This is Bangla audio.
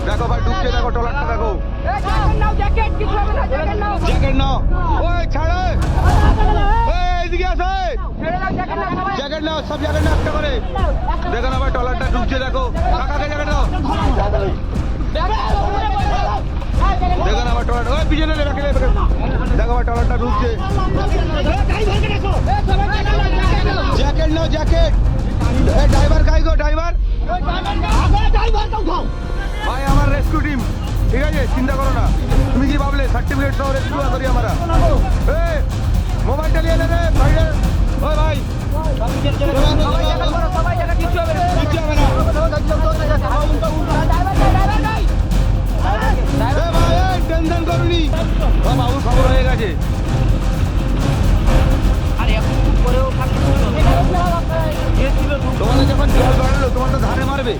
দেখো ভাই ঢুকছে, দেখো ট্রলারটা দেখো। জ্যাকেট নাও, ওই ছাড়ো, এইদিকে আসো, জ্যাকেট নাও, সব জ্যাকেট নাও একটা করে। দেখো না ভাই ট্রলারটা ঢুকছে, দেখো কাকাকে জ্যাকেট নাও। দেখো না ভাই ট্রলার, ওই পিছনে রেখে দেখো ভাই ট্রলারটা ঢুকছে। জ্যাকেট নাও, জ্যাকেট। ড্রাইভার কাই গো, ড্রাইভার ভাই আমার রেস্কিউ টিম, ঠিক আছে, চিন্তা করো না। তুমি কি ভাবলে সার্টিফিকেট সহ রেস্কিউ করি আমরা? মোবাইলটা নিয়ে নেবে ভাইরে, ওই ভাই কিচ্ছু হবে না। ভাই টেনশন করুনি, বাবুর খবর হয়ে গেছে। তোমাদের যখন জল বাড়লো তোমার তো ধারে মারবে।